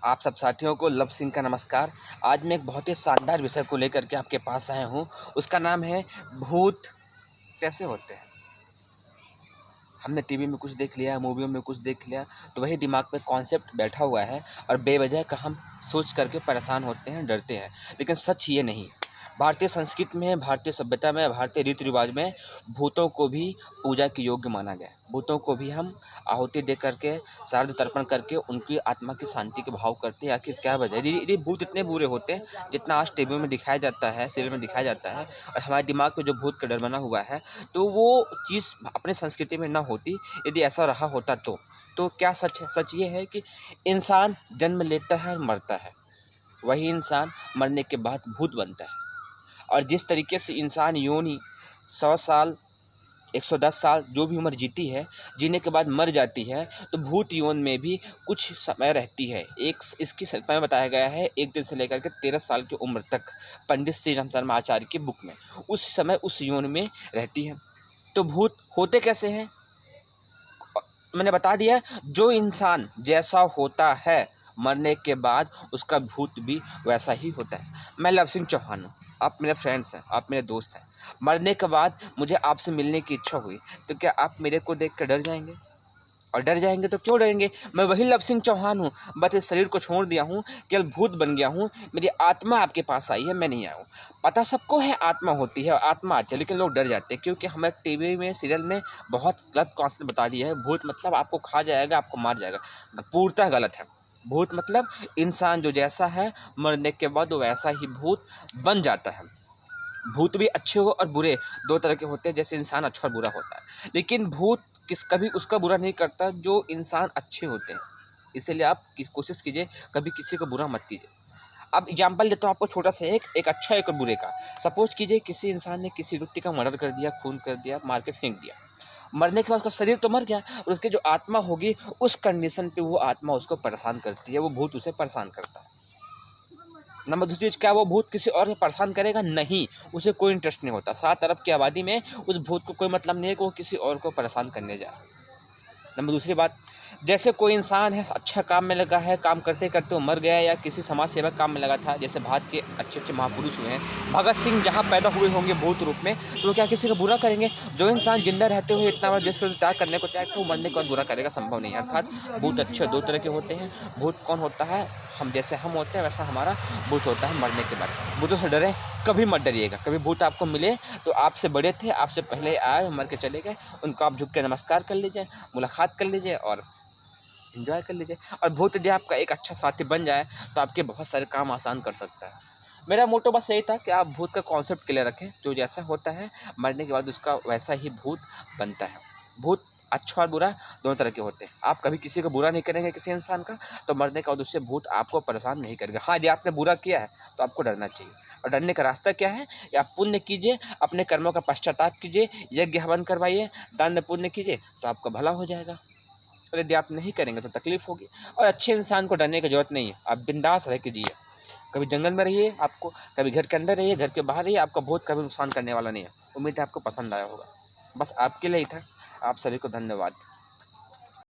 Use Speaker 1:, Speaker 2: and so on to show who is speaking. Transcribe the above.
Speaker 1: आप सब साथियों को लव सिंह का नमस्कार। आज मैं एक बहुत ही शानदार विषय को लेकर के आपके पास आया हूँ। उसका नाम है भूत कैसे होते हैं। हमने टीवी में कुछ देख लिया, मूवियों में कुछ देख लिया, तो वही दिमाग में कॉन्सेप्ट बैठा हुआ है और बेवजह का हम सोच करके परेशान होते हैं, डरते हैं। लेकिन सच ये नहीं है। भारतीय संस्कृति में, भारतीय सभ्यता में, भारतीय रीति रिवाज में भूतों को भी पूजा के योग्य माना गया। भूतों को भी हम आहुति दे करके, श्राद्ध तर्पण करके उनकी आत्मा की शांति के भाव करते हैं। आखिर क्या वजह है? यदि भूत इतने बुरे होते हैं जितना आज टीवी में दिखाया जाता है, सीरियल में दिखाया जाता है, और हमारे दिमाग में जो भूत का डर बना हुआ है, तो वो चीज़ अपने संस्कृति में ना होती। यदि ऐसा रहा होता तो क्या सच है? सच ये है कि इंसान जन्म लेता है और मरता है, वही इंसान मरने के बाद भूत बनता है। और जिस तरीके से इंसान योनि 100 साल, 110 साल जो भी उम्र जीती है, जीने के बाद मर जाती है, तो भूत योनि में भी कुछ समय रहती है। इसकी समय बताया गया है 1 दिन से लेकर के 13 साल की उम्र तक, पंडित श्री राम शर्मा आचार्य की बुक में। उस समय उस योनि में रहती है। तो भूत होते कैसे हैं? मैंने बता दिया, जो इंसान जैसा होता है मरने के बाद उसका भूत भी वैसा ही होता है। मैं लव सिंह चौहान हूँ, आप मेरे फ्रेंड्स हैं, आप मेरे दोस्त हैं। मरने के बाद मुझे आपसे मिलने की इच्छा हुई, तो क्या आप मेरे को देख कर डर जाएंगे? और डर जाएंगे तो क्यों डरेंगे? मैं वही लव सिंह चौहान हूँ, बस इस शरीर को छोड़ दिया हूँ, केवल भूत बन गया हूँ। मेरी आत्मा आपके पास आई है, मैं नहीं आया हूँ। पता सबको है आत्मा होती है और आत्मा आती है, लेकिन लोग डर जाते हैं क्योंकि हमें टीवी में, सीरियल में बहुत गलत कॉन्सेप्ट बता दिया है। भूत मतलब आपको खा जाएगा, आपको मार जाएगा। पूर्णतः गलत है। भूत मतलब इंसान जो जैसा है मरने के बाद वो वैसा ही भूत बन जाता है। भूत भी अच्छे हो और बुरे, दो तरह के होते हैं, जैसे इंसान अच्छा और बुरा होता है। लेकिन भूत कभी उसका बुरा नहीं करता जो इंसान अच्छे होते हैं। इसीलिए आप कोशिश कीजिए कभी किसी को बुरा मत कीजिए। अब एग्जाम्पल देता हूँ आपको छोटा सा, एक अच्छा एक और बुरे का। सपोज कीजिए किसी इंसान ने किसी व्यक्ति का मर्डर कर दिया, खून कर दिया, मार के फेंक दिया। मरने के बाद उसका शरीर तो मर गया और उसकी जो आत्मा होगी, उस कंडीशन पे वो आत्मा उसको परेशान करती है, वो भूत उसे परेशान करता है। नंबर दूसरी चीज़, क्या वो भूत किसी और को परेशान करेगा? नहीं, उसे कोई इंटरेस्ट नहीं होता। 7 अरब की आबादी में उस भूत को कोई मतलब नहीं है कि वो किसी और को परेशान करने जाए। नंबर दूसरी बात, जैसे कोई इंसान है अच्छा काम में लगा है, काम करते करते वो मर गया, या किसी समाज सेवक काम में लगा था, जैसे भारत के अच्छे अच्छे महापुरुष हुए हैं, भगत सिंह जहाँ पैदा हुए होंगे भूत रूप में, तो वो क्या किसी को बुरा करेंगे? जो इंसान जिंदा रहते हुए इतना बड़ा देश को त्याग करने को तैयार, तो वो मरने के बाद बुरा करेगा? संभव नहीं है। अर्थात भूत अच्छे दो तरह के होते हैं। भूत कौन होता है? हम जैसे हम होते हैं वैसा हमारा भूत होता है मरने के बाद। भूतों से डरें, कभी मत डरिएगा। कभी भूत आपको मिले तो आपसे बड़े थे, आपसे पहले आए, मर के चले गए, उनको आप झुक के नमस्कार कर लीजिए, मुलाकात कर लीजिए और एंजॉय कर लीजिए। और भूत यदि आपका एक अच्छा साथी बन जाए तो आपके बहुत सारे काम आसान कर सकता है। मेरा मोटो बस यही था कि आप भूत का कॉन्सेप्ट क्लियर रखें। जो जैसा होता है मरने के बाद उसका वैसा ही भूत बनता है। भूत अच्छा और बुरा दोनों तरह के होते हैं। आप कभी किसी को बुरा नहीं करेंगे किसी इंसान का, तो मरने के बाद उससे भूत आपको परेशान नहीं करेगा। हाँ, यदि आपने बुरा किया है तो आपको डरना चाहिए। और डरने का रास्ता क्या है? या आप पुण्य कीजिए, अपने कर्मों का पश्चाताप कीजिए, यज्ञ हवन करवाइए, दान पुण्य कीजिए, तो आपका भला हो जाएगा। और यदि आप नहीं करेंगे तो तकलीफ होगी। और अच्छे इंसान को डरने की जरूरत नहीं है, आप बिंदास रह के जिए। कभी जंगल में रहिए, आपको कभी घर के अंदर रहिए, घर के बाहर रहिए, आपका भूत कभी नुकसान करने वाला नहीं है। उम्मीद है आपको पसंद आया होगा। बस आपके लिए ही था। आप सभी को धन्यवाद।